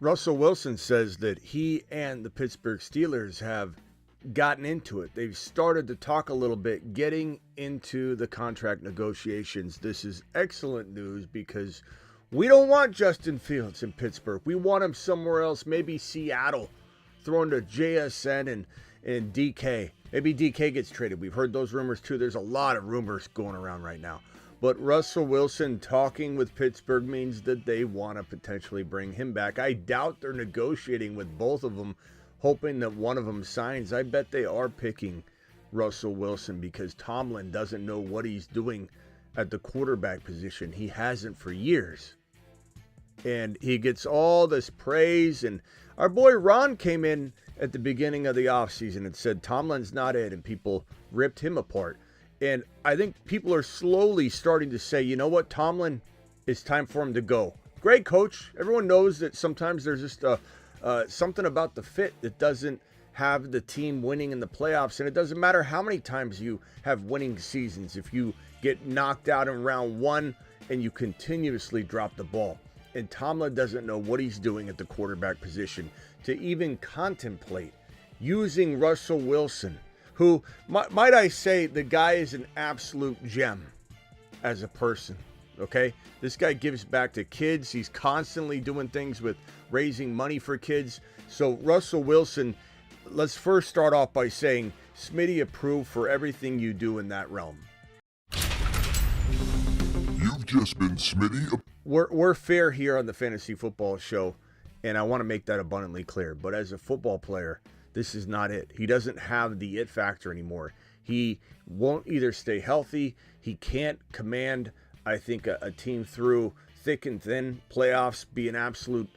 Russell Wilson says that he and the Pittsburgh Steelers have gotten into it. They've started to talk a little bit, getting into the contract negotiations. This is excellent news because we don't want Justin Fields in Pittsburgh. We want him somewhere else, maybe Seattle, thrown to JSN and DK. Maybe DK gets traded. We've heard those rumors too. There's a lot of rumors going around right now. But Russell Wilson talking with Pittsburgh means that they want to potentially bring him back. I doubt they're negotiating with both of them, hoping that one of them signs. I bet they are picking Russell Wilson because Tomlin doesn't know what he's doing at the quarterback position. He hasn't for years. And he gets all this praise. And our boy Ron came in at the beginning of the offseason and said Tomlin's not it, and people ripped him apart. And I think people are slowly starting to say, you know what, Tomlin, it's time for him to go. Great coach. Everyone knows that sometimes there's just something about the fit that doesn't have the team winning in the playoffs. And it doesn't matter how many times you have winning seasons. If you get knocked out in round one and you continuously drop the ball. And Tomlin doesn't know what he's doing at the quarterback position to even contemplate using Russell Wilson, who, might I say, the guy is an absolute gem as a person, okay? This guy gives back to kids. He's constantly doing things with raising money for kids. So Russell Wilson, let's first start off by saying, Smitty approved for everything you do in that realm. You've just been Smitty. We're fair here on the Fantasy Football Show, and I want to make that abundantly clear. But as a football player, this is not it. He doesn't have the it factor anymore. He won't either stay healthy. He can't command, I think, a team through thick and thin playoffs, be an absolute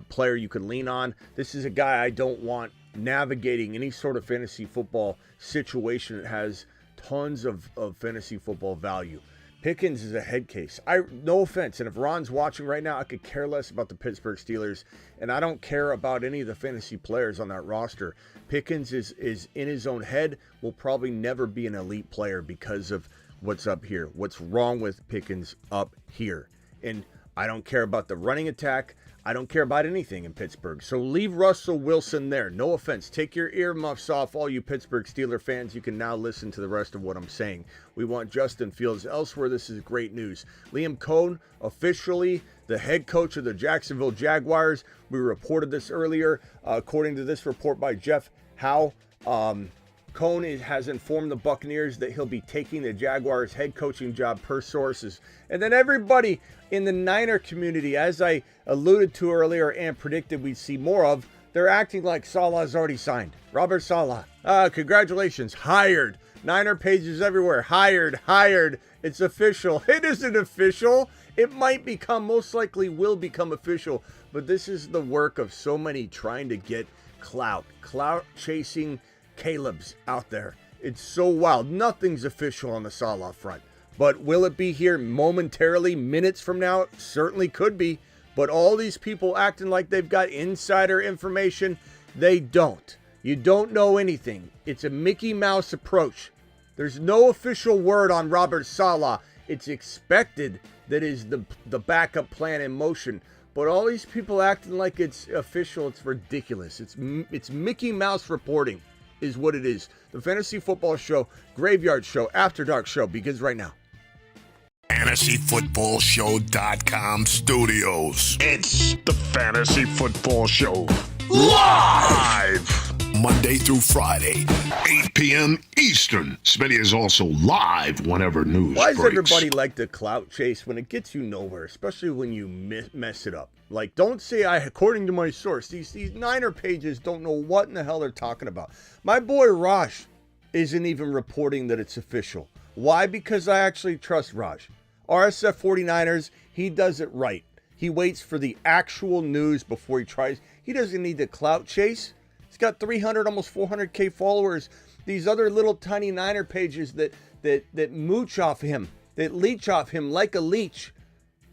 player you can lean on. This is a guy I don't want navigating any sort of fantasy football situation that has tons of fantasy football value. Pickens is a head case. No offense, and if Ron's watching right now, I could care less about the Pittsburgh Steelers, and I don't care about any of the fantasy players on that roster. Pickens is in his own head, will probably never be an elite player because of what's up here. What's wrong with Pickens up here? And I don't care about the running attack. I don't care about anything in Pittsburgh. So leave Russell Wilson there. No offense. Take your earmuffs off, all you Pittsburgh Steeler fans. You can now listen to the rest of what I'm saying. We want Justin Fields elsewhere. This is great news. Liam Coen, officially the head coach of the Jacksonville Jaguars. We reported this earlier. According to this report by Jeff Howe, Coen has informed the Buccaneers that he'll be taking the Jaguars head coaching job per sources. And then everybody in the Niner community, as I alluded to earlier and predicted we'd see more of, they're acting like Salah's already signed. Robert Saleh, congratulations, hired. Niner pages everywhere, hired. It's official. It isn't official. It might become, most likely will become official. But this is the work of so many trying to get clout chasing Caleb's out there. It's so wild. Nothing's official on the Salah front. But will it be here momentarily, minutes from now? It certainly could be. But all these people acting like they've got insider information, they don't. You don't know anything. It's a Mickey Mouse approach. There's no official word on Robert Saleh. It's expected that is the backup plan in motion. But all these people acting like it's official, it's ridiculous. It's Mickey Mouse reporting is what it is. The Fantasy Football Show, Graveyard Show, After Dark Show begins right now. FantasyFootballShow.com studios. It's the Fantasy Football Show. Live! Monday through Friday, 8 p.m. Eastern. Smitty is also live whenever news Why does breaks. everybody like the clout chase when it gets you nowhere, especially when you mess it up? Like, don't say, according to my source. These Niner pages don't know what in the hell they're talking about. My boy Raj isn't even reporting that it's official. Why? Because I actually trust Raj. RSF 49ers, he does it right. He waits for the actual news before he tries. He doesn't need the clout chase. He's got 300, almost 400K followers. These other little tiny Niner pages that mooch off him, that leech off him like a leech.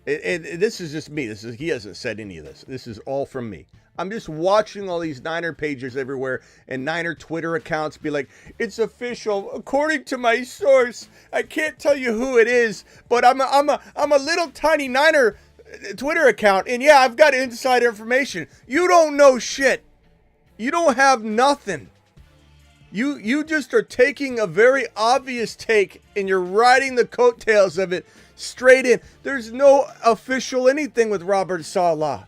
This is just me. He hasn't said any of this. This is all from me. I'm just watching all these Niner pages everywhere and Niner Twitter accounts be like, it's official. According to my source, I can't tell you who it is, but I'm a little tiny Niner Twitter account, and yeah, I've got inside information. You don't know shit. You don't have nothing. You just are taking a very obvious take, and you're riding the coattails of it straight in. There's no official anything with Robert Saleh.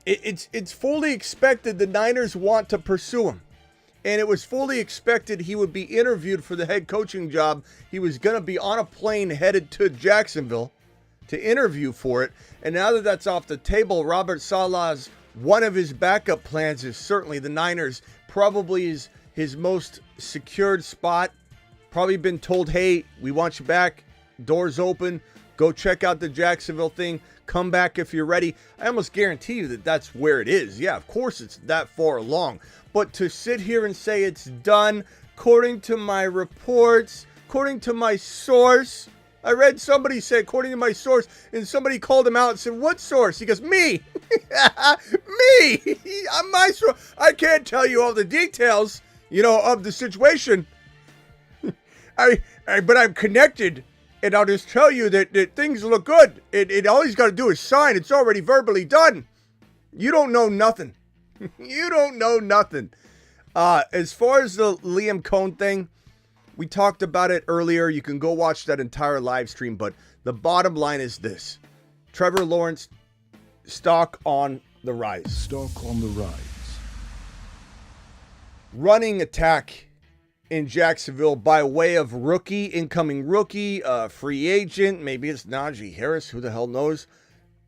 It's fully expected the Niners want to pursue him. And it was fully expected he would be interviewed for the head coaching job. He was going to be on a plane headed to Jacksonville to interview for it. And now that that's off the table, Robert Saleh's one of his backup plans is certainly the Niners. Probably his most secured spot. Probably been told, hey, we want you back. Doors open. Go check out the Jacksonville thing. Come back if you're ready. I almost guarantee you that that's where it is. Yeah, of course it's that far along. But to sit here and say it's done, according to my reports, according to my source, I read somebody say, according to my source, and somebody called him out and said, what source? He goes, me. Me. I'm my source. I can't tell you all the details, of the situation. But I'm connected. And I'll just tell you that things look good. All he's got to do is sign. It's already verbally done. You don't know nothing. You don't know nothing. As far as the Liam Coen thing, we talked about it earlier. You can go watch that entire live stream. But the bottom line is this. Trevor Lawrence, stock on the rise. Stock on the rise. Running attack in Jacksonville by way of incoming rookie, free agent. Maybe it's Najee Harris. Who the hell knows?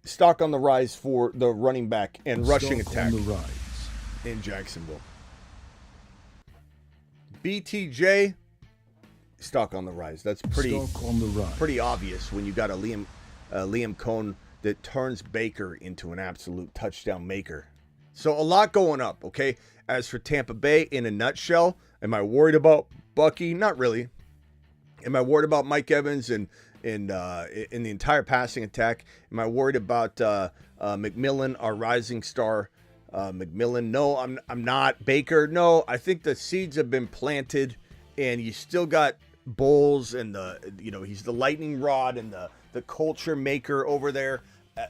Stock on the rise for the running back and rushing attack on the rise in Jacksonville. BTJ, stock on the rise. That's pretty obvious when you got a Liam Coen that turns Baker into an absolute touchdown maker. So a lot going up, okay? As for Tampa Bay, in a nutshell, am I worried about Bucky? Not really. Am I worried about Mike Evans and in the entire passing attack? Am I worried about McMillan, our rising star? McMillan, no, I'm not. Baker, no. I think the seeds have been planted, and you still got Bowles and he's the lightning rod and the culture maker over there.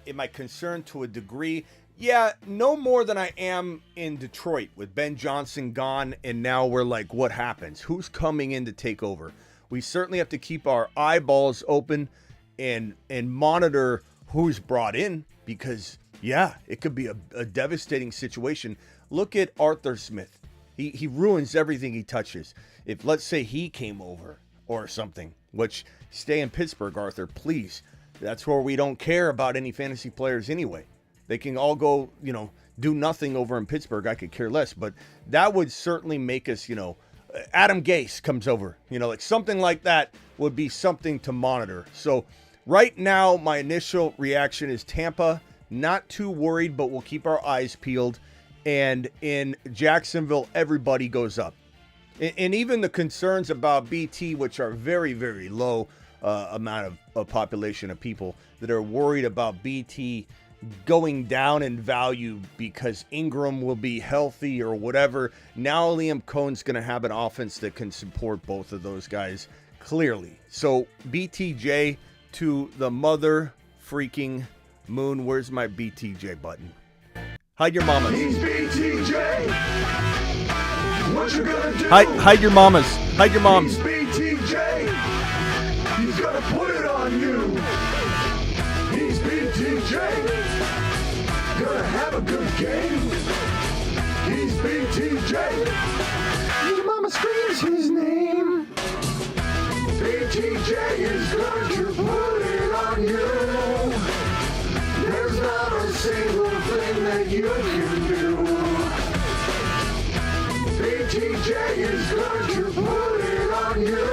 Am I concerned to a degree? Yeah, no more than I am in Detroit with Ben Johnson gone, and now we're like, what happens? Who's coming in to take over? We certainly have to keep our eyeballs open and monitor who's brought in because, yeah, it could be a devastating situation. Look at Arthur Smith. He ruins everything he touches. If, let's say, he came over or something, which, stay in Pittsburgh, Arthur, please. That's where we don't care about any fantasy players anyway. They can all go, do nothing over in Pittsburgh. I could care less. But that would certainly make us, Adam Gase comes over. Like something like that would be something to monitor. So right now, my initial reaction is Tampa. Not too worried, but we'll keep our eyes peeled. And in Jacksonville, everybody goes up. And even the concerns about BT, which are very, very low amount of population of people that are worried about BT going down in value because Ingram will be healthy or whatever. Now Liam Cohen's going to have an offense that can support both of those guys clearly. So BTJ to the mother freaking moon. Where's my BTJ button? Hide your mamas. He's BTJ. What you gonna do? Hide your mamas. Hide your moms. He's BTJ. He's gonna put it on you. He's BTJ. Gonna have a good game. He's BTJ. Your mama screams his name. BTJ is going to put it on you. There's not a single thing that you can do. BTJ is going to put it on you.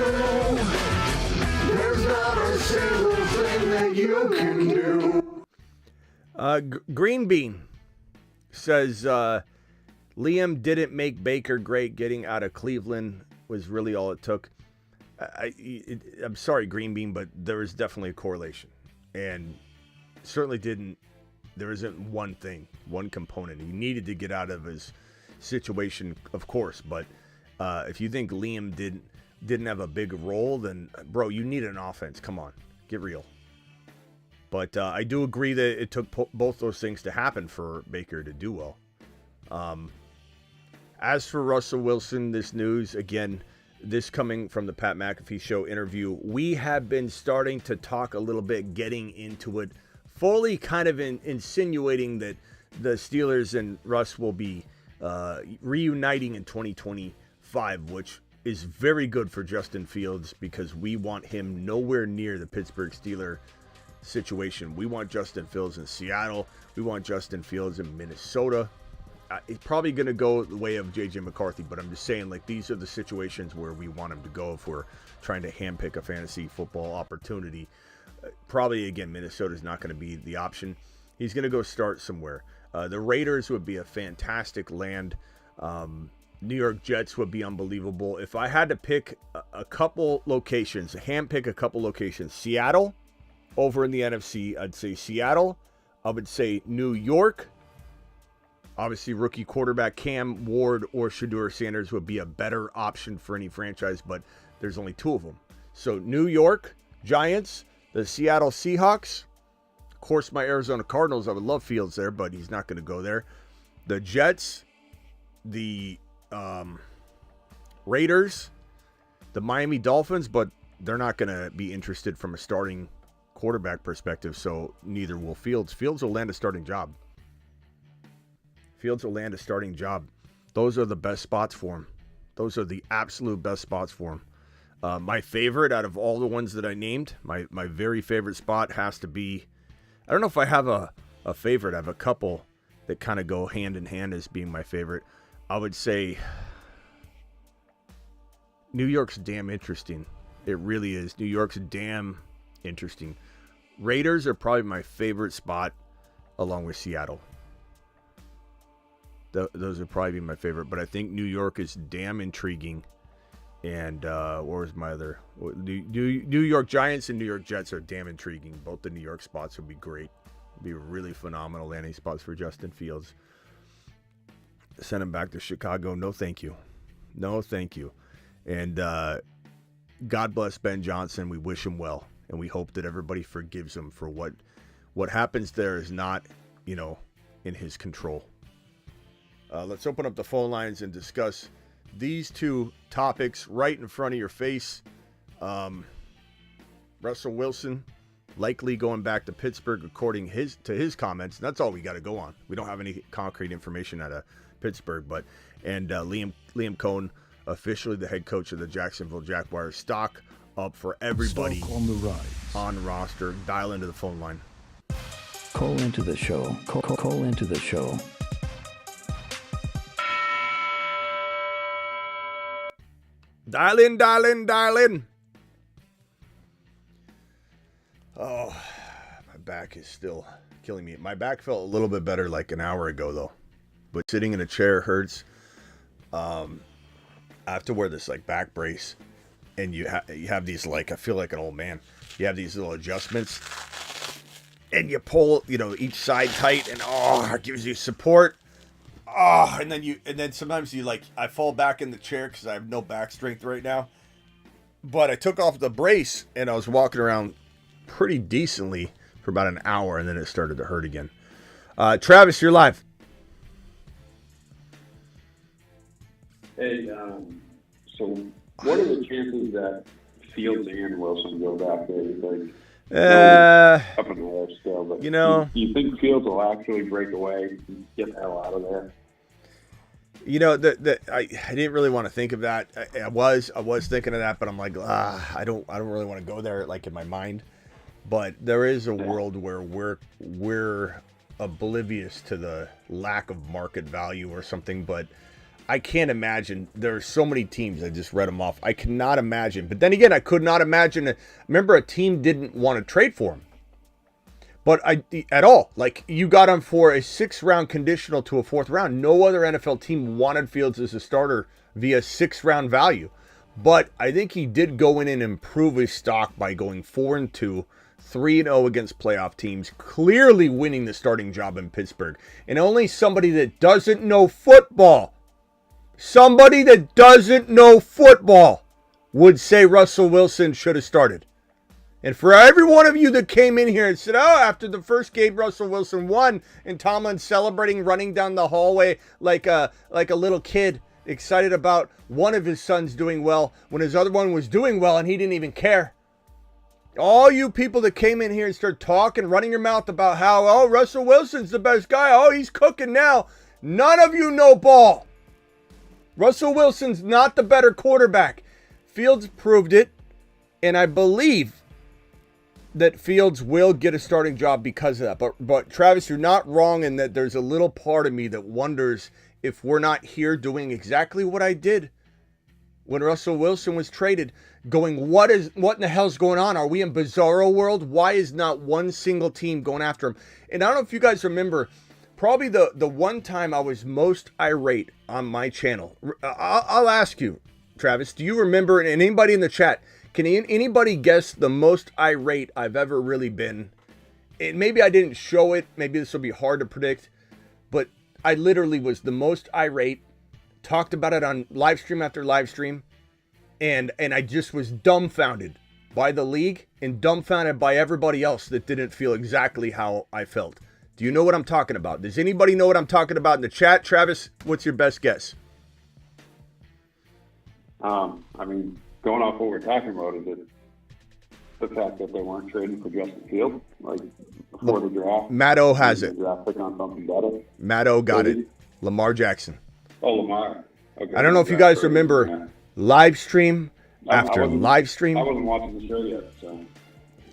There's not a single thing that you can do. Green Bean says Liam didn't make Baker great. Getting out of Cleveland was really all it took. I'm sorry, Green Bean, but there is definitely a correlation. And certainly there isn't one thing, one component. He needed to get out of his situation, of course. But if you think Liam didn't have a big role, then, bro, you need an offense. Come on, get real. But I do agree that it took both those things to happen for Baker to do well. As for Russell Wilson, this news, again, this coming from the Pat McAfee Show interview, we have been starting to talk a little bit, getting into it, fully kind of insinuating that the Steelers and Russ will be reuniting in 2025, which is very good for Justin Fields because we want him nowhere near the Pittsburgh Steelers situation. We want Justin Fields in Seattle. We want Justin Fields in Minnesota. He's probably going to go the way of J.J. McCarthy, but I'm just saying, like, these are the situations where we want him to go if we're trying to handpick a fantasy football opportunity. Probably, again, Minnesota's not going to be the option. He's going to go start somewhere. The Raiders would be a fantastic land. New York Jets would be unbelievable. If I had to pick a couple locations, handpick a couple locations, Seattle over in the NFC, I'd say Seattle. I would say New York. Obviously, rookie quarterback Cam Ward or Shedeur Sanders would be a better option for any franchise, but there's only two of them. So New York Giants, the Seattle Seahawks, of course, my Arizona Cardinals. I would love Fields there, but he's not going to go there. The Jets, the Raiders, the Miami Dolphins, but they're not going to be interested from a starting quarterback perspective, so neither will Fields. Fields will land a starting job. Those are the best spots for him. Those are the absolute best spots for him. My favorite out of all the ones that I named, my very favorite spot has to be, I don't know if I have a favorite. I have a couple that kind of go hand in hand as being my favorite. I would say New York's damn interesting. It really is. New York's damn interesting. Raiders are probably my favorite spot along with Seattle. Those would probably be my favorite, but I think New York is damn intriguing. And where's my other? New York Giants and New York Jets are damn intriguing. Both the New York spots would be great. It'd be really phenomenal landing spots for Justin Fields. Send him back to Chicago. No, thank you. No, thank you. And God bless Ben Johnson. We wish him well, and we hope that everybody forgives him for what happens there is not, in his control. Let's open up the phone lines and discuss these two topics right in front of your face. Russell Wilson likely going back to Pittsburgh according to his comments. That's all we got to go on. We don't have any concrete information out of Pittsburgh, and Liam Coen, officially the head coach of the Jacksonville Jaguars. Stock up for everybody Stock on the rise. On roster. Dial into the phone line. Call into the show. Call into the show. Dial in. Oh, my back is still killing me. My back felt a little bit better like an hour ago, though. But sitting in a chair hurts. I have to wear this like back brace. And you have these I feel like an old man. You have these little adjustments. And you pull, each side tight. And it gives you support. And then sometimes I fall back in the chair because I have no back strength right now. But I took off the brace and I was walking around pretty decently for about an hour, and then it started to hurt again. Travis, you're live. Hey, so what are the chances that Fields and Wilson go back there? Up in the air still, but do you think Fields will actually break away and get the hell out of there? I didn't really want to think of that. I was thinking of that, but I'm like, I don't really want to go there in my mind. But there is a world where we're oblivious to the lack of market value or something. But I can't imagine. There are so many teams. I just read them off. I cannot imagine. But then again, I could not imagine. Remember, a team didn't want to trade for him. But at all. You got him for a 6th-round conditional to a 4th round. No other NFL team wanted Fields as a starter via 6th-round value. But I think he did go in and improve his stock by going 4-2, 3-0 against playoff teams, clearly winning the starting job in Pittsburgh. And only somebody that doesn't know football, would say Russell Wilson should have started. And for every one of you that came in here and said, oh, after the first game, Russell Wilson won, and Tomlin celebrating, running down the hallway like a little kid, excited about one of his sons doing well when his other one was doing well and he didn't even care. All you people that came in here and started talking, running your mouth about how, oh, Russell Wilson's the best guy. Oh, he's cooking now. None of you know ball. Russell Wilson's not the better quarterback. Fields proved it, and I believe that Fields will get a starting job because of that. But Travis, you're not wrong in that there's a little part of me that wonders if we're not here doing exactly what I did when Russell Wilson was traded, going, what in the hell's going on? Are we in bizarro world? Why is not one single team going after him? And I don't know if you guys remember, probably the one time I was most irate on my channel. I'll ask you, Travis, do you remember, and anybody in the chat, can anybody guess the most irate I've ever really been? And maybe I didn't show it. Maybe this will be hard to predict. But I literally was the most irate. Talked about it on live stream after live stream. And I just was dumbfounded by the league and dumbfounded by everybody else that didn't feel exactly how I felt. Do you know what I'm talking about? Does anybody know what I'm talking about in the chat? Travis, what's your best guess? I mean, going off what we're talking about, is it the fact that they weren't trading for Justin Fields, like, before the draft? Matt O has it. Draft pick on something better. Matt O got it. Lamar Jackson. Oh, Lamar. Okay. I don't know if you guys remember live stream after live stream. I wasn't watching the show yet, so.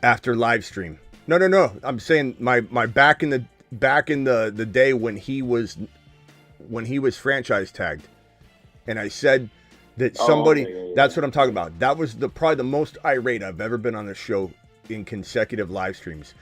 After live stream. No. I'm saying my back in the day when he was franchise tagged, and I said that somebody. That's what I'm talking about. That was probably the most irate I've ever been on the show in consecutive live streams.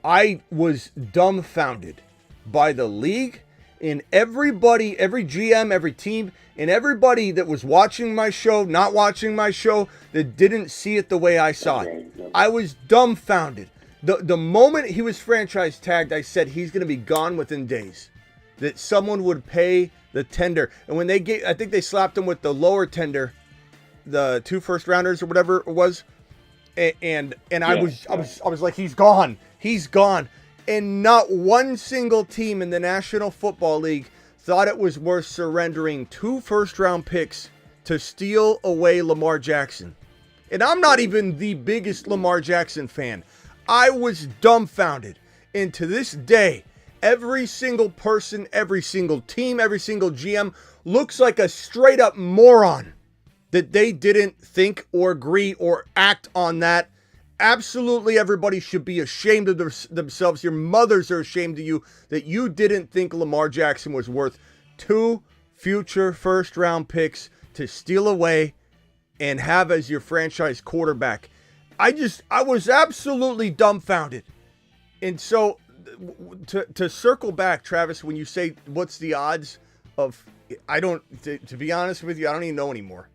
I was dumbfounded by the league and everybody, every GM, every team, and everybody that was watching my show, not watching my show, that didn't see it the way I saw it. I was dumbfounded. The moment he was franchise tagged, I said he's going to be gone within days. That someone would pay the tender. And when they gave, I think they slapped him with the lower tender, the 2 first rounders or whatever it was. And I was like, he's gone. He's gone. And not one single team in the National Football League thought it was worth surrendering 2 first-round picks to steal away Lamar Jackson. And I'm not even the biggest Lamar Jackson fan. I was dumbfounded. And to this day, every single person, every single team, every single GM looks like a straight-up moron that they didn't think or agree or act on that. Absolutely everybody should be ashamed of themselves. Your mothers are ashamed of you that you didn't think Lamar Jackson was worth 2 future first-round picks to steal away and have as your franchise quarterback. I was absolutely dumbfounded. And so to circle back, Travis, when you say what's the odds of, to be honest with you, I don't even know anymore.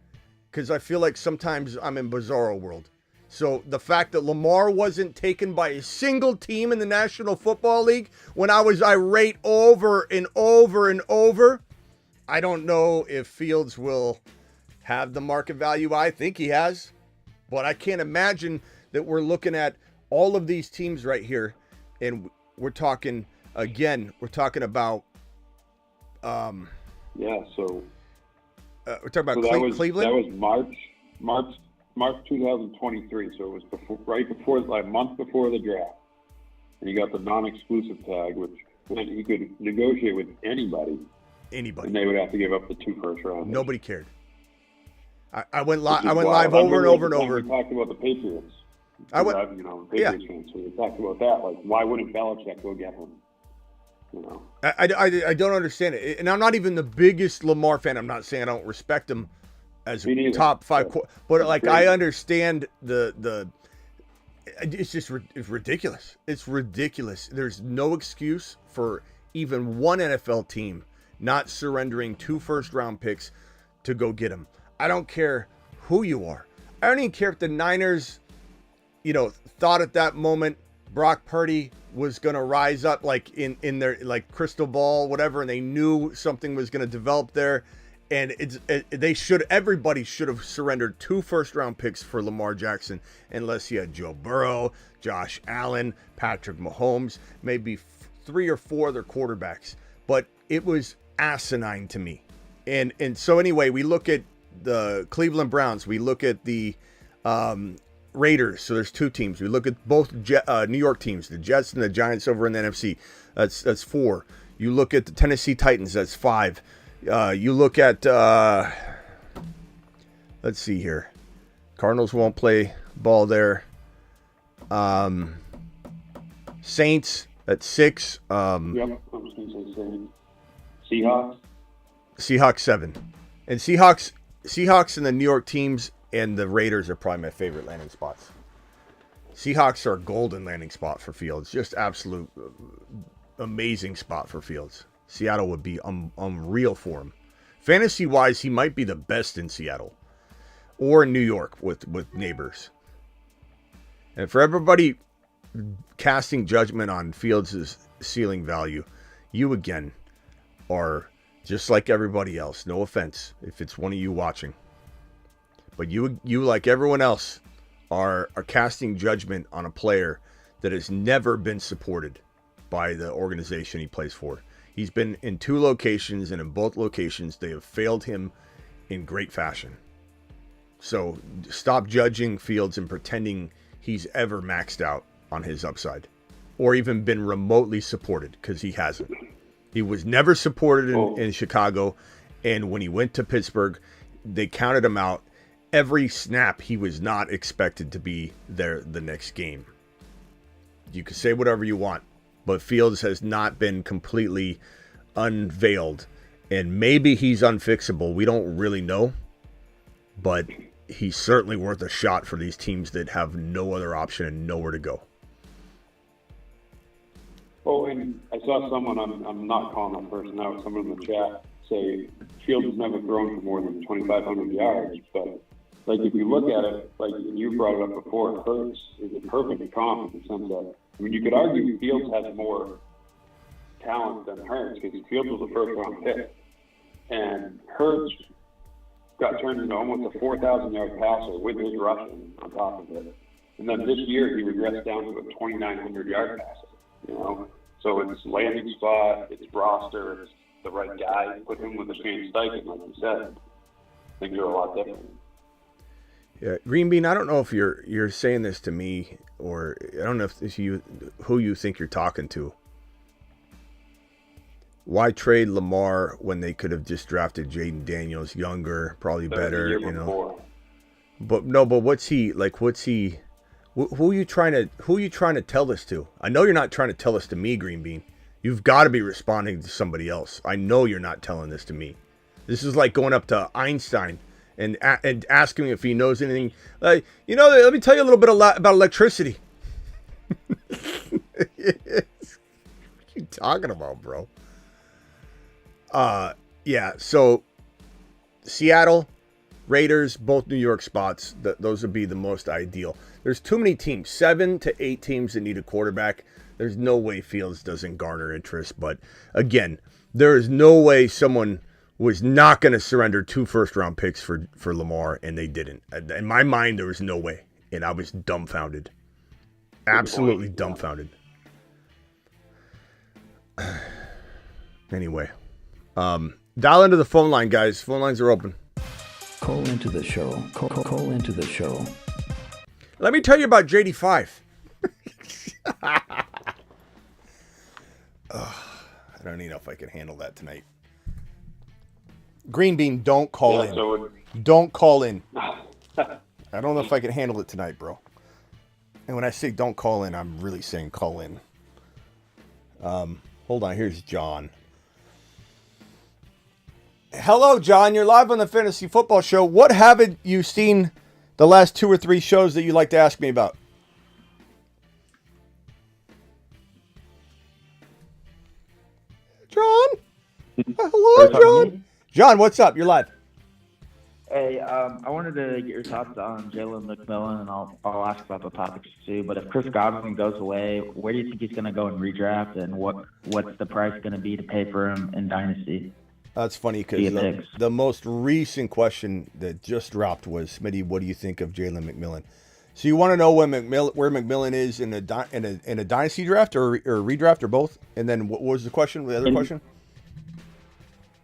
Because I feel like sometimes I'm in bizarro world. So the fact that Lamar wasn't taken by a single team in the National Football League when I was irate over and over and over, I don't know if Fields will have the market value I think he has. But I can't imagine that we're looking at all of these teams right here. And we're talking about... we're talking about Cleveland? That was March 2023, so it was a month before the draft. And he got the non-exclusive tag, which meant he could negotiate with anybody. And they would have to give up the 2 first rounds. Nobody cared. I went live over and over and over. We talked about the Patriots. Patriots fans. So we talked about that. Like, why wouldn't Belichick go get him? You know. I don't understand it, and I'm not even the biggest Lamar fan. I'm not saying I don't respect him as a top 5, but like I understand the. It's just it's ridiculous. It's ridiculous. There's no excuse for even one NFL team not surrendering 2 first-round picks to go get him. I don't care who you are. I don't even care if the Niners, thought at that moment Brock Purdy was going to rise up like in their like crystal ball, whatever, and they knew something was going to develop there. And everybody should have surrendered 2 first-round picks for Lamar Jackson, unless you had Joe Burrow, Josh Allen, Patrick Mahomes, maybe 3 or 4 other quarterbacks. But it was asinine to me. And so anyway, we look at the Cleveland Browns. We look at the Raiders. So there's 2 teams. We look at both New York teams, the Jets and the Giants over in the NFC. That's 4. You look at the Tennessee Titans. That's 5. You look at, let's see here. Cardinals won't play ball there. Saints at 6. Yep, I was going to say Seahawks. Seahawks 7. And Seahawks and the New York teams and the Raiders are probably my favorite landing spots. Seahawks are a golden landing spot for Fields. Just absolute amazing spot for Fields. Seattle would be unreal for him. Fantasy-wise, he might be the best in Seattle or in New York with neighbors. And for everybody casting judgment on Fields' ceiling value, you again are just like everybody else. No offense if it's one of you watching. But you like everyone else, are casting judgment on a player that has never been supported by the organization he plays for. He's been in 2 locations, and in both locations, they have failed him in great fashion. So stop judging Fields and pretending he's ever maxed out on his upside or even been remotely supported, because he hasn't. He was never supported in Chicago, and when he went to Pittsburgh, they counted him out. Every snap, he was not expected to be there the next game. You can say whatever you want, but Fields has not been completely unveiled. And maybe he's unfixable. We don't really know. But he's certainly worth a shot for these teams that have no other option and nowhere to go. Oh, and I saw someone, I'm not calling that person out, someone in the chat say Fields has never thrown for more than 2,500 yards. But, like, if you look at it, like you brought it up before, Hurts is a perfect comp in the sense that, I mean, you could argue Fields has more talent than Hurts because Fields was a first-round pick. And Hurts got turned into almost a 4,000-yard passer with his rushing on top of it. And then this year he regressed down to a 2,900-yard passer, you know? So it's landing spot, it's roster, it's the right guy. Put him with a Shane Steichen, like you said. Things are a lot different. Yeah, Green Bean, I don't know if you're saying this to me, or I don't know if it's you, who you think you're talking to. Why trade Lamar when they could have just drafted Jaden Daniels, younger, probably better, you know? Before. But what's he like? Who are you trying to tell this to? I know you're not trying to tell this to me, Green Bean. You've got to be responding to somebody else. I know you're not telling this to me. This is like going up to Einstein and asking him if he knows anything. Let me tell you a little bit about electricity. What are you talking about, bro? Yeah, so Seattle, Raiders, both New York spots. Those would be the most ideal. There's too many teams, 7 to 8 teams that need a quarterback. There's no way Fields doesn't garner interest. But again, there is no way someone was not going to surrender 2 first-round picks for Lamar, and they didn't. In my mind, there was no way, and I was dumbfounded. Absolutely dumbfounded. Anyway, dial into the phone line, guys. Phone lines are open. Call into the show. Call into the show. Let me tell you about JD5. I don't even know if I can handle that tonight. Green Bean, don't call in. Don't call in. I don't know if I can handle it tonight, bro. And when I say don't call in, I'm really saying call in. Hold on, here's John. Hello, John. You're live on the Fantasy Football Show. What haven't you seen the last 2 or 3 shows that you'd like to ask me about? John? Hello, John. John, what's up? You're live. Hey, I wanted to get your thoughts on Jalen McMillan, and I'll ask about the topics too. But if Chris Godwin goes away, where do you think he's going to go in redraft, and what's the price going to be to pay for him in Dynasty? That's funny via because picks. the most recent question that just dropped was, Smitty, what do you think of Jalen McMillan? So you want to know where McMillan is in a dynasty draft or redraft or both? And then what was the question? The other question?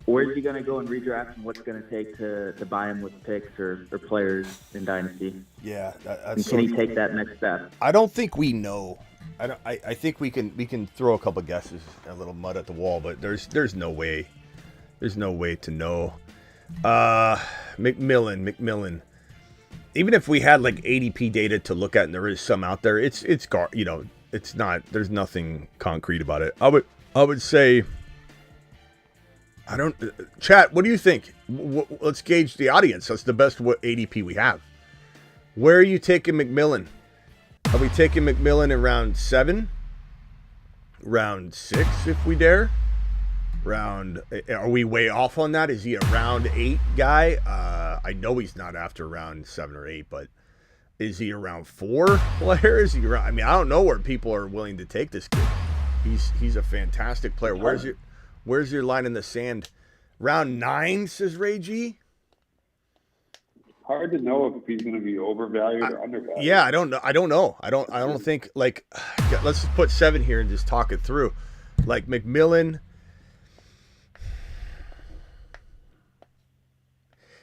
Where's he going to go in redraft, and what's going to take to buy him with picks or players in dynasty? Yeah, and can he take that next step? I don't think we know. I think we can throw a couple guesses, a little mud at the wall, but there's no way. There's no way to know. McMillan. Even if we had like ADP data to look at, and there is some out there, it's not. There's nothing concrete about it. I would say. I don't. Chat, what do you think? Let's gauge the audience. That's the best ADP we have. Where are you taking McMillan? Are we taking McMillan in round 7? Round 6, if we dare? Are we way off on that? Is he a round 8 guy? I know he's not after round 7 or 8, but is he a round 4 player? Is he around? I mean, I don't know where people are willing to take this kid. He's a fantastic player. Where's your line in the sand? Round 9, says Ray G. Hard to know if he's going to be overvalued or undervalued. Yeah, I don't know. I don't think, like, let's just put 7 here and just talk it through. Like McMillan,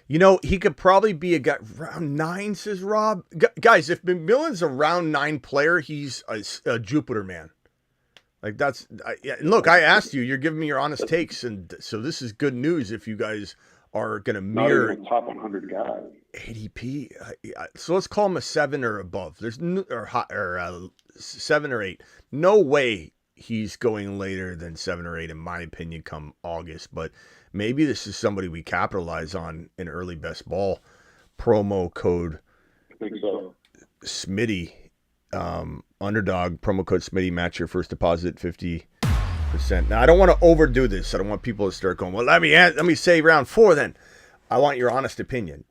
he could probably be a guy round 9, says Rob. Guys, if McMillan's a round 9 player, he's a Jupiter man. Like look, I asked you. You're giving me your honest takes, and so this is good news if you guys are going to mirror top 100 guys. ADP. So let's call him a 7 or above. There's 7 or 8. No way he's going later than 7 or 8, in my opinion, come August. But maybe this is somebody we capitalize on in early best ball. Promo code. I think so. Smitty. Underdog promo code Smitty, match your first deposit 50%. Now I don't want to overdo this. I don't want people to start going, well, let me say round 4 then. I want your honest opinion.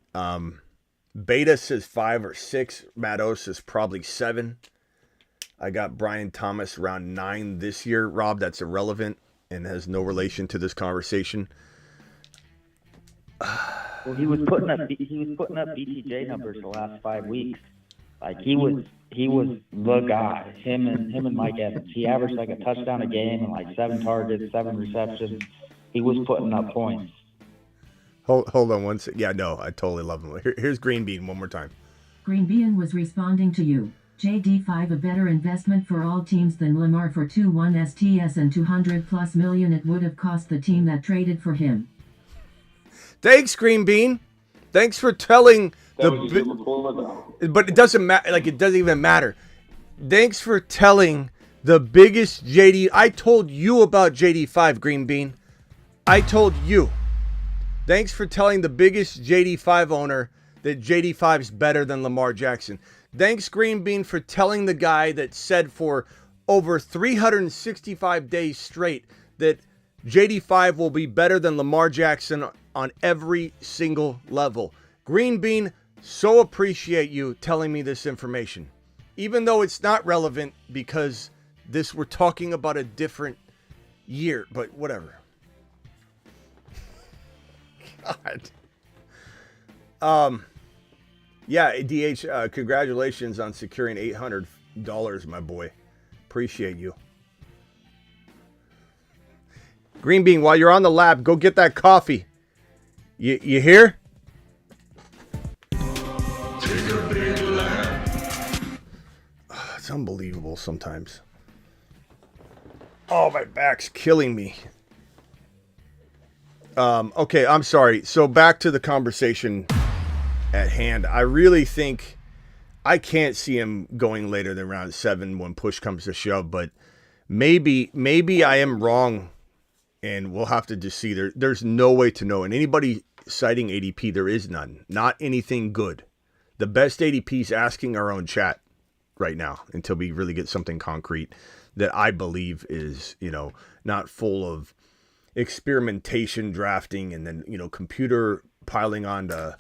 Beta says 5 or 6. Matt O says probably 7. I got Brian Thomas round 9 this year. Rob, that's irrelevant and has no relation to this conversation. Well, he was putting up BTJ numbers the last 5 weeks. Like he was the guy. Him and Mike Evans. He averaged like a touchdown a game and like 7 targets, 7 receptions. He was putting up points. Hold on one second. Yeah, no, I totally love him. Here's Green Bean one more time. Green Bean was responding to you. JD5 a better investment for all teams than Lamar for 2-1 STS and $200+ million it would have cost the team that traded for him. Thanks, Green Bean. Thanks for telling but it doesn't matter. Like, it doesn't even matter. Thanks for telling the biggest JD. I told you about JD5, Green Bean. I told you. Thanks for telling the biggest JD5 owner that JD5's better than Lamar Jackson. Thanks, Green Bean, for telling the guy that said for over 365 days straight that JD5 will be better than Lamar Jackson on every single level. Green Bean, so appreciate you telling me this information. Even though it's not relevant because we're talking about a different year, but whatever. God. Yeah, DH, congratulations on securing $800, my boy. Appreciate you. Green Bean, while you're on the lab, go get that coffee. You hear? Take a big lap. It's unbelievable sometimes. Oh, my back's killing me. Okay, I'm sorry. So back to the conversation at hand. I really think I can't see him going later than round 7 when push comes to shove, but maybe I am wrong, and we'll have to just see. There's no way to know. And anybody citing ADP, there is none. Not anything good. The best ADP is asking our own chat right now until we really get something concrete that I believe is, not full of experimentation drafting and then, computer piling onto,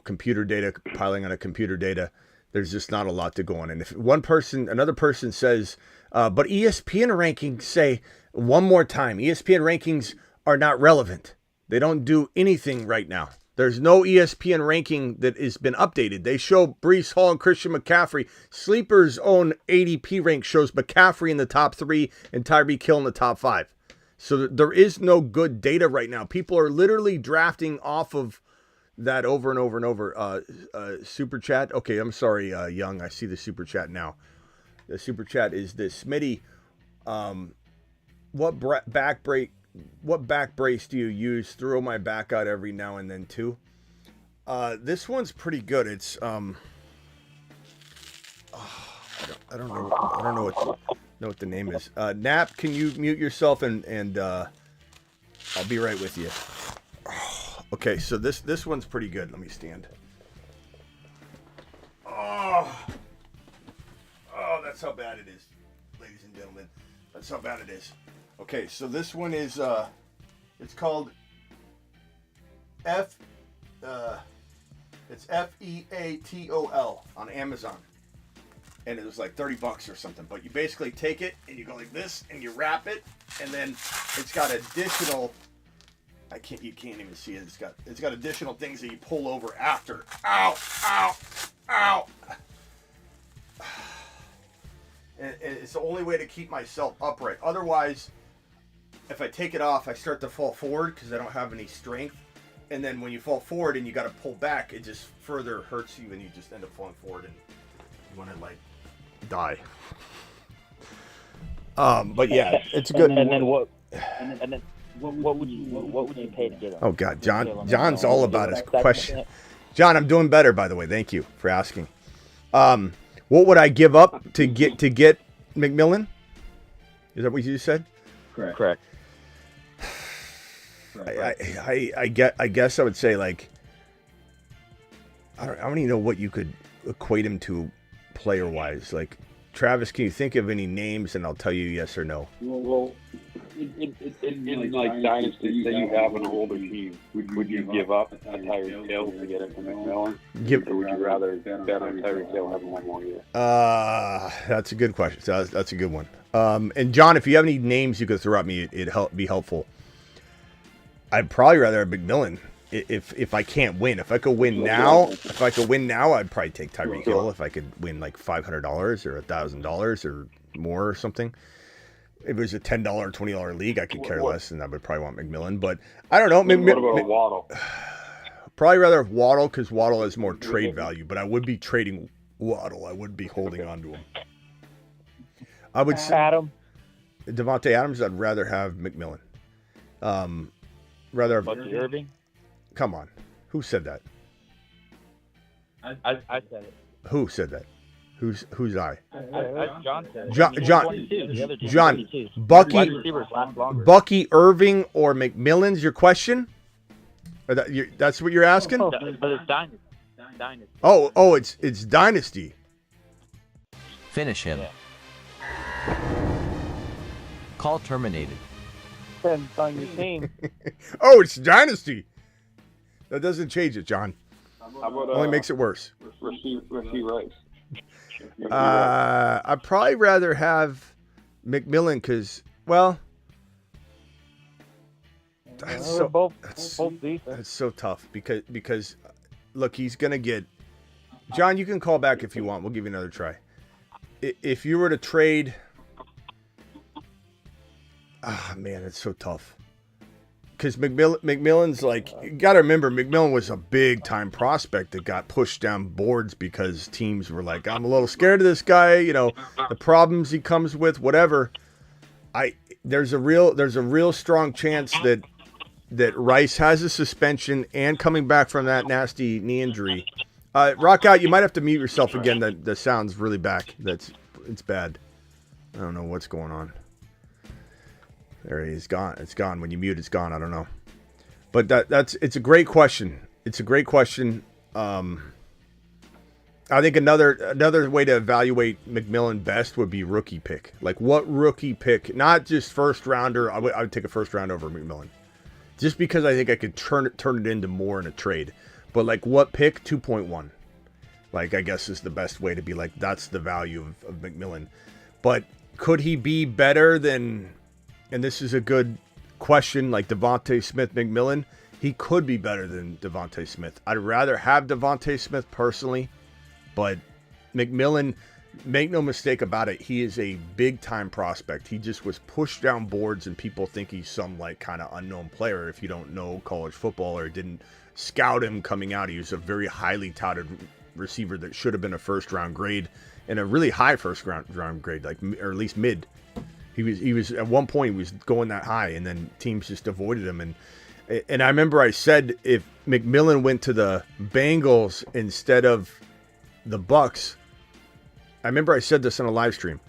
computer data piling on a computer data. There's just not a lot to go on. And if another person says, but ESPN rankings say, one more time, ESPN rankings are not relevant. They don't do anything right now. There's no ESPN ranking that has been updated. They show Breece Hall and Christian McCaffrey. Sleeper's own ADP rank shows McCaffrey in the top 3 and Tyreek Hill in the top 5. So there is no good data right now. People are literally drafting off of that over and over and over. Super chat. Okay, I'm sorry, Young. I see the super chat now. The super chat is this. Smitty, what back brace do you use? Throw my back out every now and then too. This one's pretty good. It's I don't know what the name is. Nap, can you mute yourself and I'll be right with you. Okay, so this one's pretty good. Let me stand. Oh, that's how bad it is, ladies and gentlemen. That's how bad it is. Okay, so this one is it's called it's FEATOL on Amazon. And it was like $30 or something. But you basically take it and you go like this and you wrap it, and then it's got additional you can't even see it. It's got additional things that you pull over after. Ow, ow, ow. And it's the only way to keep myself upright. Otherwise, if I take it off, I start to fall forward because I don't have any strength. And then when you fall forward and you got to pull back, it just further hurts you and you just end up falling forward and you want to like die. But yeah, it's good. And then what would you pay to get it? Oh God, John's all about his question. John, I'm doing better, by the way. Thank you for asking. What would I give up to get McMillan? Is that what you said? Correct. I guess I would say like I don't even know what you could equate him to player wise. Like Travis, can you think of any names and I'll tell you yes or no? Well, in like Dynasty, say you have an older team, would you give up a Tyreek Hill to get it from McMillan? Or would you rather bet on Tyreek Hill having one more year? That's a good question. That's a good one. And John, if you have any names you could throw at me, it'd be helpful. I'd probably rather have McMillan if I can't win. If I could win now, I'd probably take Tyreek Hill. If I could win like $500 or $1,000 or more or something. If it was a $10, $20 league, I could care less, and I would probably want McMillan. But I don't know. What about Waddle? Probably rather have Waddle because Waddle has more trade value. But I would be trading Waddle. I would be holding on to him. I would say Devontae Adams. I'd rather have McMillan. Rather have Bucky Irving. Come on, who said that? I said it. Who said that? Who's I? John said it. John, Bucky Irving or McMillan's your question? Or that's what you're asking? But it's Dynasty. Oh, it's Dynasty. Finish him. Yeah. Call terminated. Depends on your team. Oh, it's Dynasty. That doesn't change it, John. How about, Only makes it worse. Rasheed Rice. I'd probably rather have McMillan because, well, that's so tough because look, he's gonna get. John, you can call back if you want. We'll give you another try. If you were to trade, man, it's so tough. Because McMillan's like, you got to remember, McMillan was a big time prospect that got pushed down boards because teams were like, I'm a little scared of this guy, you know, the problems he comes with, whatever. There's a real strong chance that Rice has a suspension and coming back from that nasty knee injury. Rock out, you might have to mute yourself again. The sound's really back. It's bad. I don't know what's going on. There he is, gone. It's gone. When you mute, it's gone. I don't know. But it's a great question. It's a great question. I think another way to evaluate McMillan best would be rookie pick. Like what rookie pick, not just first rounder. I would take a first round over McMillan. Just because I think I could turn it into more in a trade. But like what pick? 2.1. Like I guess is the best way to be like, that's the value of McMillan. But could he be better than... And this is a good question like Devontae Smith, McMillan, he could be better than Devontae Smith. I'd rather have Devontae Smith personally, but McMillan, make no mistake about it, he is a big-time prospect. He just was pushed down boards, and people think he's some like kind of unknown player if you don't know college football or didn't scout him coming out. He was a very highly touted receiver that should have been a first-round grade and a really high first-round grade, like or at least mid. He was at one point he was going that high, and then teams just avoided him. And I remember I said if McMillan went to the Bengals instead of the Bucks, I remember I said this on a live stream,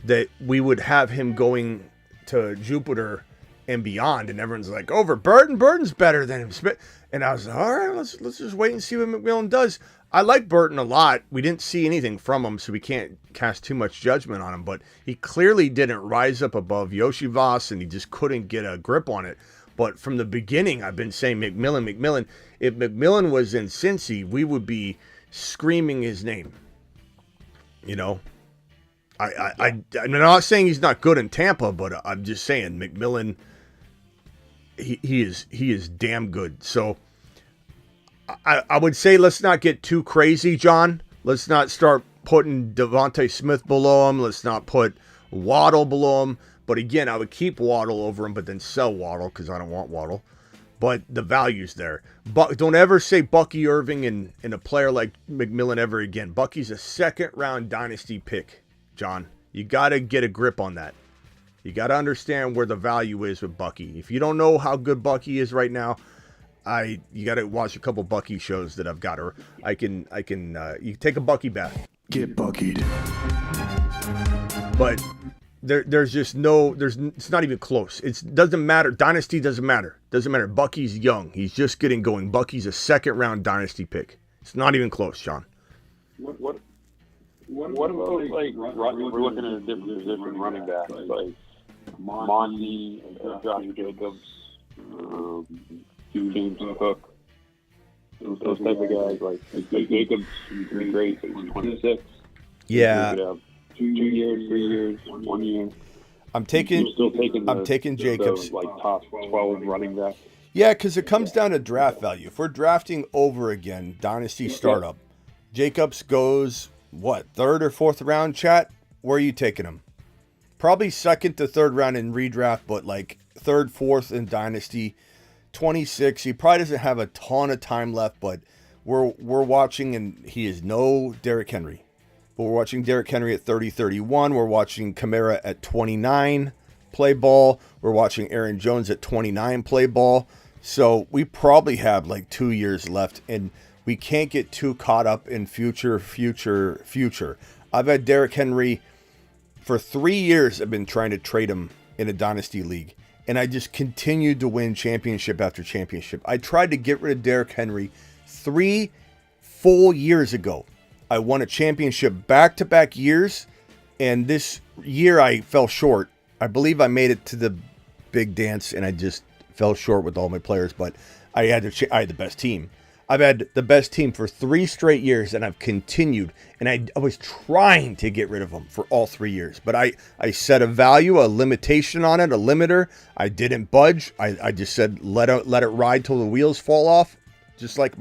that we would have him going to Jupiter and beyond, and everyone's like, over Burton. Burton's better than him. Smith. And I was like, all right, let's just wait and see what McMillan does. I like Burton a lot. We didn't see anything from him, so we can't cast too much judgment on him, but he clearly didn't rise up above Yoshi Voss, and he just couldn't get a grip on it. But from the beginning, I've been saying McMillan. If McMillan was in Cincy, we would be screaming his name. You know, I'm not saying he's not good in Tampa, but I'm just saying McMillan, he is damn good. So I would say let's not get too crazy, John. Let's not start putting Devontae Smith below him. Let's not put Waddle below him. But again, I would keep Waddle over him, but then sell Waddle because I don't want Waddle. But the value's there. But don't ever say Bucky Irving and a player like McMillan ever again. Bucky's a second-round dynasty pick, John. You got to get a grip on that. You got to understand where the value is with Bucky. If you don't know how good Bucky is right now, you got to watch a couple Bucky shows that I've got. Or you can take a Bucky bath. Get buckied. But it's not even close. It doesn't matter. Dynasty doesn't matter. Doesn't matter. Bucky's young. He's just getting going. Bucky's a second-round dynasty pick. It's not even close, John. What about like we're looking at different running backs like Monty, Josh Jacobs, James Cook, those type of guys. Like Jacobs would be great. He was 26. Yeah. 2 years, 3 years, 1 year. I'm taking Jacobs. Like top 12 running back. Yeah, because it comes down to draft value. If we're drafting over again, dynasty startup, Jacobs goes, third or fourth round, chat? Where are you taking him? Probably second to third round in redraft, but like third, fourth in dynasty. 26. He probably doesn't have a ton of time left, but we're watching, and he is no Derrick Henry. But we're watching Derrick Henry at 30-31. We're watching Kamara at 29 play ball. We're watching Aaron Jones at 29 play ball. So we probably have like 2 years left, and we can't get too caught up in future. I've had Derrick Henry for 3 years. I've been trying to trade him in a dynasty league, and I just continued to win championship after championship. I tried to get rid of Derrick Henry 3 full years ago. I won a championship back-to-back years, and this year I fell short. I believe I made it to the big dance, and I just fell short with all my players, but I had the best team. I've had the best team for 3 straight years, and I've continued, and I was trying to get rid of them for all 3 years, but I set a value, a limitation on it, a limiter. I didn't budge. I just said let it ride till the wheels fall off, just like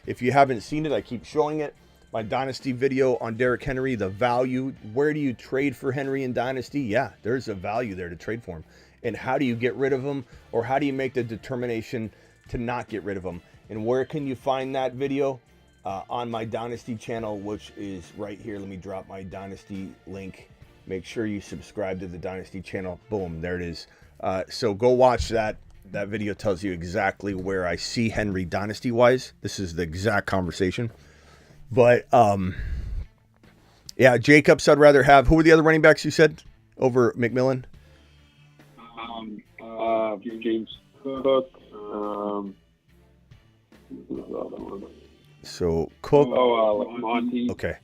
if you haven't seen it, I keep showing it. My Dynasty video on Derrick Henry, the value. Where do you trade for Henry in Dynasty? Yeah, there's a value there to trade for him. And how do you get rid of him? Or how do you make the determination to not get rid of him? And where can you find that video? On my Dynasty channel, which is right here. Let me drop my Dynasty link. Make sure you subscribe to the Dynasty channel. Boom, there it is. So go watch that. That video tells you exactly where I see Henry Dynasty-wise. This is the exact conversation. But, yeah, Jacobs I'd rather have. Who were the other running backs you said over McMillan? James Cook. So, Cook. Monty. Okay.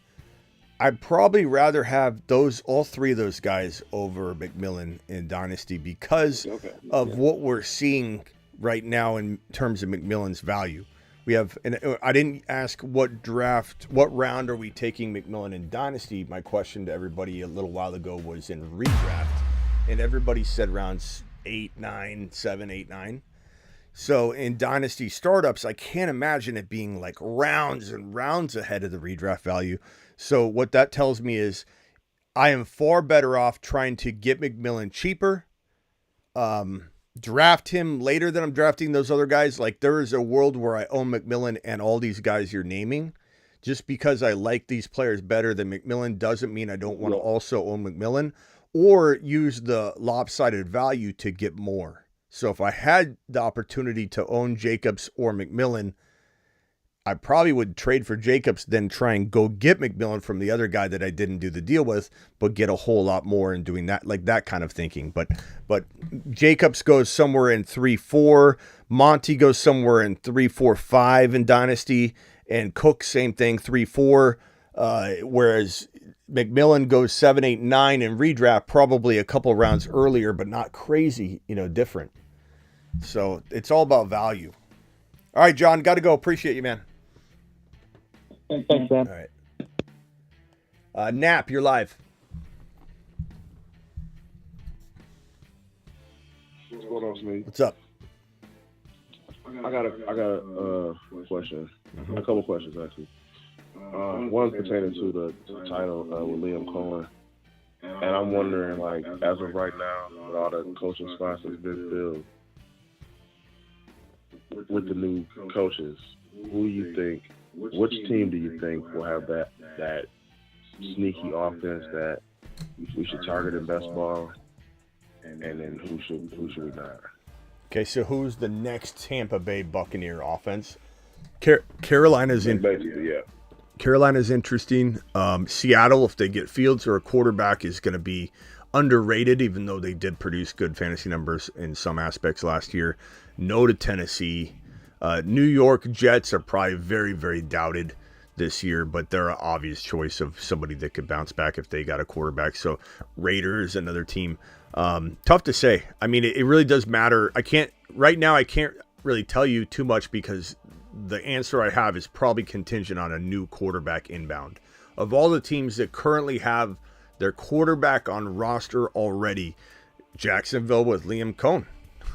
I'd probably rather have all 3 of those guys over McMillan in Dynasty because of what we're seeing right now in terms of McMillan's value. We have, and I didn't ask what round are we taking McMillan in Dynasty? My question to everybody a little while ago was in redraft, and everybody said rounds 8, 9, 7, 8, 9. So in dynasty startups, I can't imagine it being like rounds and rounds ahead of the redraft value. So what that tells me is I am far better off trying to get McMillan cheaper, draft him later than I'm drafting those other guys. Like there is a world where I own McMillan and all these guys you're naming. Just because I like these players better than McMillan doesn't mean I don't want to also own McMillan or use the lopsided value to get more. So if I had the opportunity to own Jacobs or McMillan, I probably would trade for Jacobs, then try and go get McMillan from the other guy that I didn't do the deal with, but get a whole lot more in doing that, like that kind of thinking. But Jacobs goes somewhere in 3-4, Monty goes somewhere in 3-4-5 in Dynasty, and Cook same thing 3-4. Whereas McMillan goes 7, 8, 9 in redraft, probably a couple rounds earlier, but not crazy, different. So it's all about value. All right, John, got to go. Appreciate you, man. Thanks, man. All right. Nap, you're live. What's going on, Smitty? What's up? I got a question. A couple questions, actually. One pertaining to the title with Liam Coen. And I'm wondering, like, as of right now, with all the coaching spots that's been filled, with the new coaches, who do you think, which team do you think will have that sneaky offense that we should target in best ball, and then who should we not? Okay, so who's the next Tampa Bay Buccaneer offense? Carolina's in. Basically, yeah. Carolina's interesting. Seattle, if they get Fields or a quarterback, is going to be underrated, even though they did produce good fantasy numbers in some aspects last year. No to Tennessee. New York Jets are probably very, very doubted this year, but they're an obvious choice of somebody that could bounce back if they got a quarterback. So Raiders, another team. Tough to say. I mean, it really does matter. Right now I can't really tell you too much because the answer I have is probably contingent on a new quarterback inbound. Of all the teams that currently have their quarterback on roster already, Jacksonville with Liam Coen.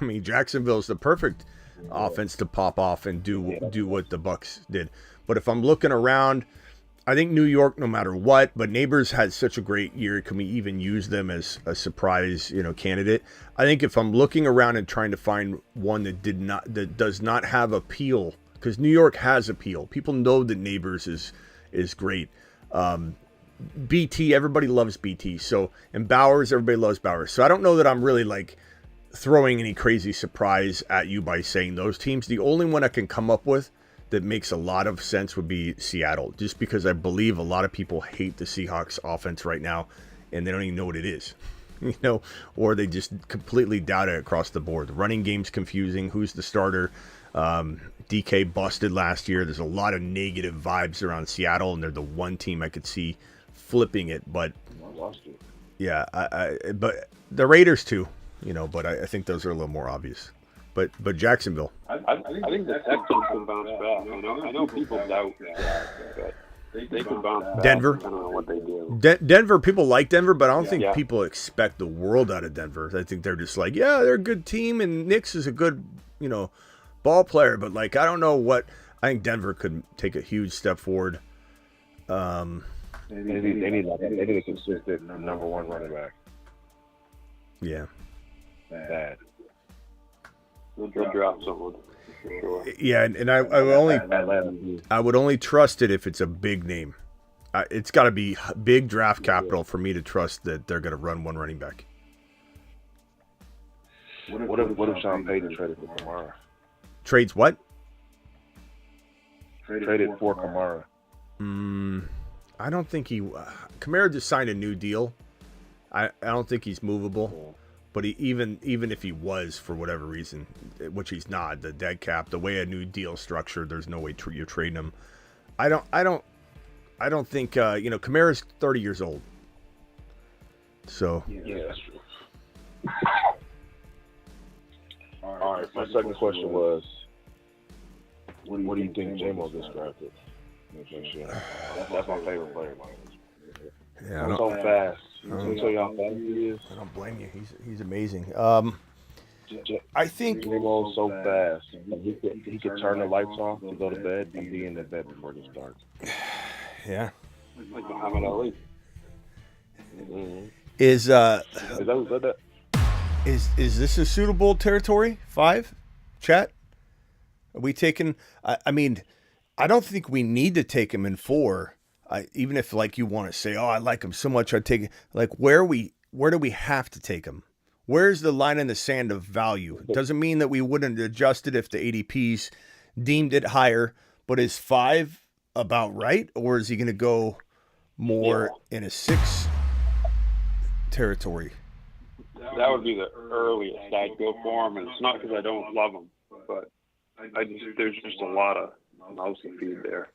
I mean, Jacksonville is the perfect offense to pop off and do what the Bucs did. But if I'm looking around, I think New York, no matter what, but Neighbors had such a great year. Can we even use them as a surprise, candidate? I think if I'm looking around and trying to find one that does not have appeal, because New York has appeal. People know that Neighbors is great. BT, everybody loves BT. So, and Bowers, everybody loves Bowers. So I don't know that I'm really like throwing any crazy surprise at you by saying those teams. The only one I can come up with that makes a lot of sense would be Seattle, just because I believe a lot of people hate the Seahawks offense right now and they don't even know what it is, or they just completely doubt it across the board. The running game's confusing. Who's the starter? DK busted last year. There's a lot of negative vibes around Seattle, and they're the one team I could see flipping it. But yeah, but the Raiders too, but I think those are a little more obvious. But Jacksonville. I think the Texans can bounce back. I know people doubt that, but they can bounce back. Denver. I don't know what they do. Denver, people like Denver, but I don't think people expect the world out of Denver. I think they're just like, yeah, they're a good team, and Knicks is a good, ball player. But like, I don't know what. I think Denver could take a huge step forward. They need a consistent number one running back. Yeah. Bad. They'll drop someone. For sure. Yeah, and I would only trust it if it's a big name. It's got to be big draft capital for me to trust that they're going to run one running back. What if Sean Payton traded for Kamara? Trades what? Traded for Kamara. I don't think Kamara just signed a new deal. I don't think he's movable. But even if he was, for whatever reason, which he's not, the dead cap, the way a new deal structured, there's no way you're trading him. I don't think Kamara's 30 years old. So yeah, that's true. All right, my second question was, what do you think J-Mo gets drafted next year? That's my favorite player. Yeah, so fast. I don't blame you. He's amazing. I think J-Mo's so fast. He could turn the lights off to go to bed and be in the bed before it starts. Yeah. Like Muhammad Ali. Mm-hmm. Is that? Is this a suitable territory? 5? Chat? Are we taking... I mean, I don't think we need to take him in 4. Even if, like, you want to say, oh, I like him so much, I'd take it. Like, where do we have to take him? Where's the line in the sand of value? Doesn't mean that we wouldn't adjust it if the ADPs deemed it higher, but is 5 about right? Or is he going to go more in a 6 territory? That would be the earliest I'd go for him, and it's not because I don't love him, but there's just a lot of mouths to feed there.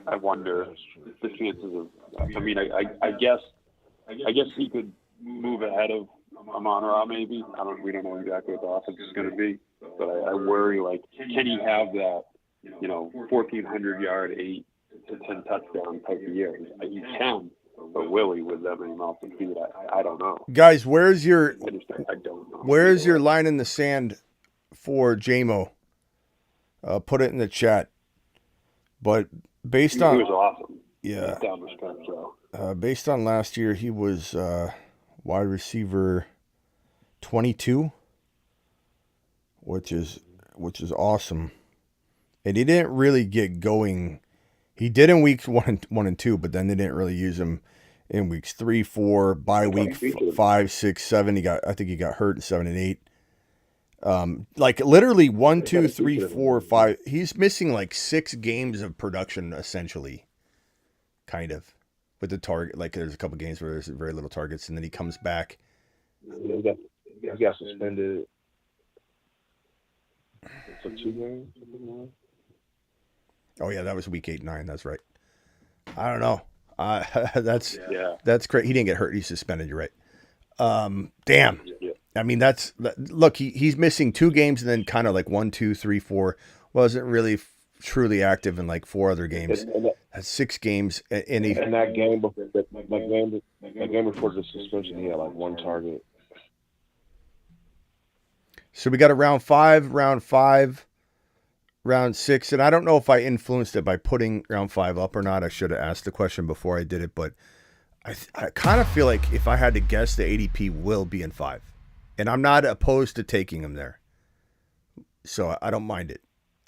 I wonder the chances of. I mean, I guess he could move ahead of Amon-Ra maybe. We don't know exactly what the offense is going to be, but I worry, like, can he have that 1,400 yard 8 to 10 touchdown type of year? He can. But Willie with that many mouths to feed, I don't know. Guys, where's your I don't know. Where's your line in the sand for JMO? Put it in the chat. But based on he was awesome. Yeah. Down the stretch, so. Based on last year, he was wide receiver 22, which is awesome. And he didn't really get going. He did in weeks 1 and 2, but then they didn't really use him in weeks 3, 4, by week 5, 6, 7. I think he got hurt in 7 and 8. Like literally 1, 2, 3, 4, 5. He's missing like 6 games of production essentially, kind of, with the target. Like there's a couple games where there's very little targets, and then he comes back. He got suspended for 2 games. Oh yeah, that was week 8, 9. That's right. I don't know. That's great. He didn't get hurt. He's suspended. You're right. Damn. Yeah. I mean, look. He's missing 2 games, and then kind of like 1, 2, 3, 4. Wasn't really truly active in like 4 other games. That's 6 games, and he. And that game before the suspension, he had like 1 target. So we got a round 5, round 6, and I don't know if I influenced it by putting round 5 up or not. I should have asked the question before I did it, but I kind of feel like if I had to guess, the ADP will be in 5, and I'm not opposed to taking him there, so I don't mind it.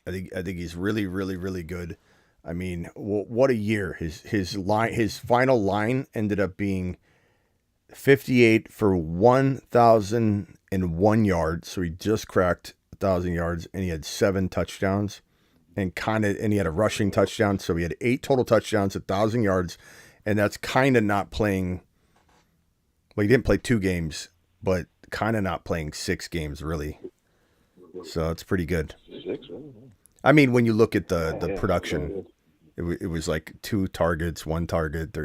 I think he's really, really, really good. I mean, what a year! His final line ended up being 58 for 1,001 yards, so he just cracked 1,000 yards, and he had 7 touchdowns, and he had a rushing touchdown, so he had 8 total touchdowns, 1,000 yards, and that's kind of not playing. Well, he didn't play 2 games, but kind of not playing 6 games really. So it's pretty good. I mean, when you look at the production, it was like 2 targets, 1 target.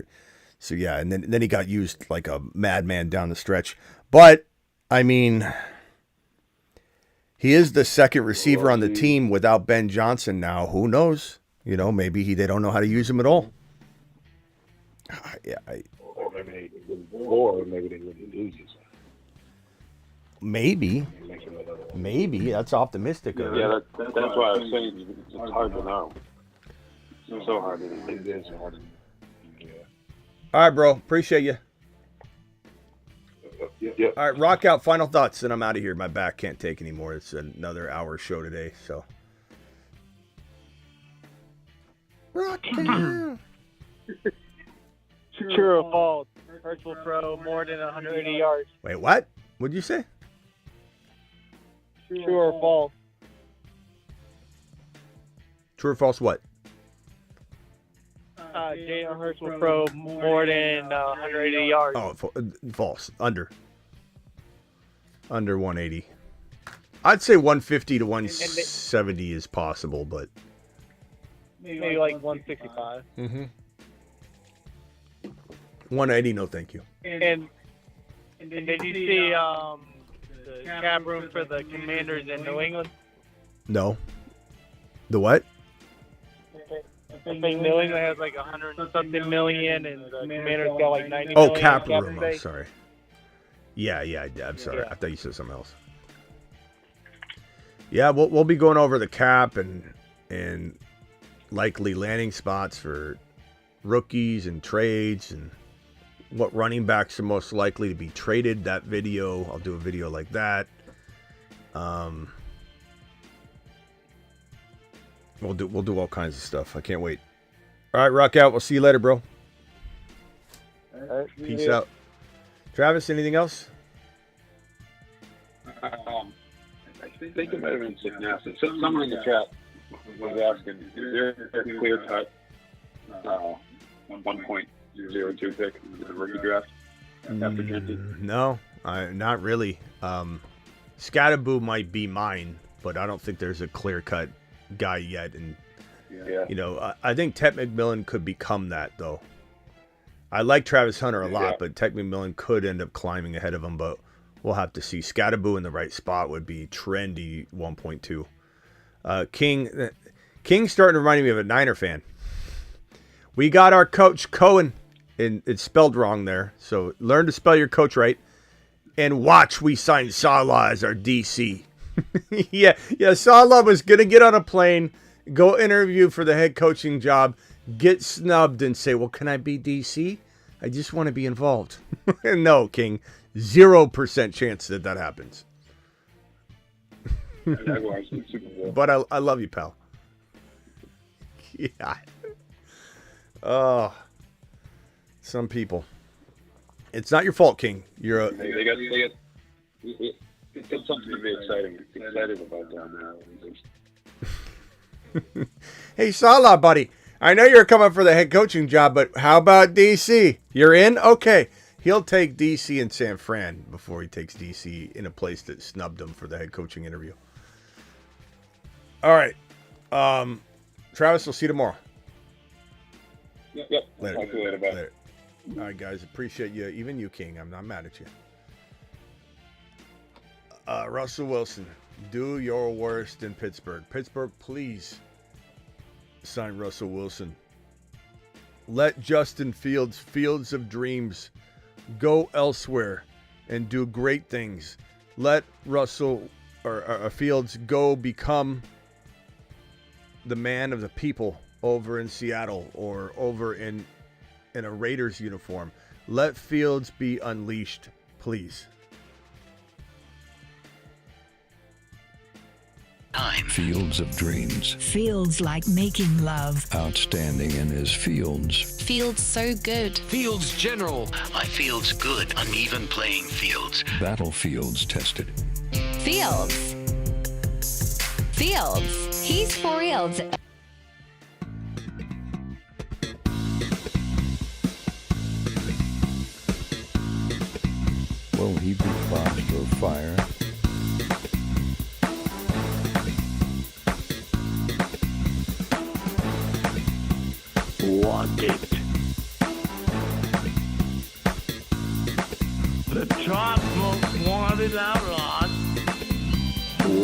So yeah, and then he got used like a madman down the stretch. But I mean, he is the second receiver on the team without Ben Johnson now. Who knows? Maybe they don't know how to use him at all. Yeah. Or maybe they wouldn't use him. Maybe. That's optimistic. Yeah, that's why I was saying it's hard to know. It's so hard to know. It is hard to know. All right, bro. Appreciate you. Yep. All right, rock out. Final thoughts, and I'm out of here. My back can't take anymore. It's another hour show today, so. Rock out. True or false? Hurts will throw more than 180 yards. Wait, what? What'd you say? True or false? True or false what? Jalen Hurts will throw more than 180 yards. Oh, false. Under 180. I'd say 150 to 170 is possible, but maybe like 165. 180, no thank you. And did you see the cap room for the Commanders in New England? No. The what? I think New England has like 100-something million, and the Commanders got like 90 Oh, million. cap room. I'm sorry. Yeah, I'm sorry. I thought you said something else. Yeah, we'll be going over the cap and likely landing spots for rookies and trades and what running backs are most likely to be traded. That video, I'll do a video like that. We'll do all kinds of stuff. I can't wait. All right, rock out. We'll see you later, bro. All right, Peace out. Travis, anything else? I think it might have been gymnastics. Someone in the chat was asking, is there a clear-cut 1.02 pick in the rookie draft after Kenty? No, not really. Scatterboo might be mine, but I don't think there's a clear-cut guy yet. And I think Ted McMillan could become that, though. I like Travis Hunter a lot, but Ted McMillan could end up climbing ahead of him, but we'll have to see. Scatterboo in the right spot would be trendy 1.2. King's starting to remind me of a Niner fan. We got our coach Coen, and it's spelled wrong there, so learn to spell your coach right. And watch, we signed Salah as our DC. yeah, Salah was going to get on a plane, go interview for the head coaching job, get snubbed, and say, well, can I be DC? I just want to be involved. No, King, 0% chance that happens. But I love you, pal. Yeah. Oh, some people. It's not your fault, King. You're a. They got it's something to be excited about down there. Hey, Salah, buddy. I know you're coming for the head coaching job, but how about DC? You're in? Okay. He'll take DC in San Fran before he takes DC in a place that snubbed him for the head coaching interview. All right. Travis, we'll see you tomorrow. Yep. Later. Talk to you later. Bye. Later. All right, guys. Appreciate you. Even you, King. I'm not mad at you. Russell Wilson, do your worst in Pittsburgh. Pittsburgh, please sign Russell Wilson. Let Justin Fields of Dreams, go elsewhere and do great things. Let Russell or Fields go become the man of the people over in Seattle or over in a Raiders uniform. Let Fields be unleashed, please. Fields of Dreams. Feels like making love. Outstanding in his fields. Feels so good. Fields General. My field's good. Uneven playing fields. Battlefields tested. Fields. He's for reals. Will he be boxed or fired? Wanted. The top most wanted outlaws.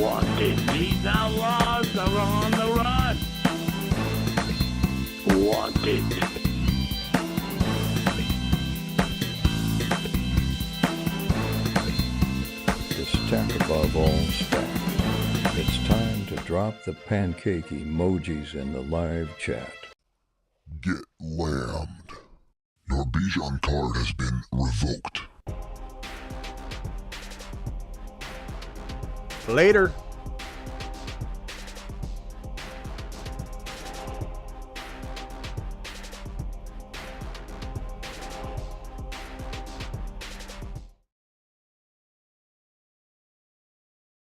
Wanted. These outlaws are on the run. Wanted. The stack above all stacks. It's time to drop the pancake emojis in the live chat. Get lammed. Your Bijan card has been revoked. Later.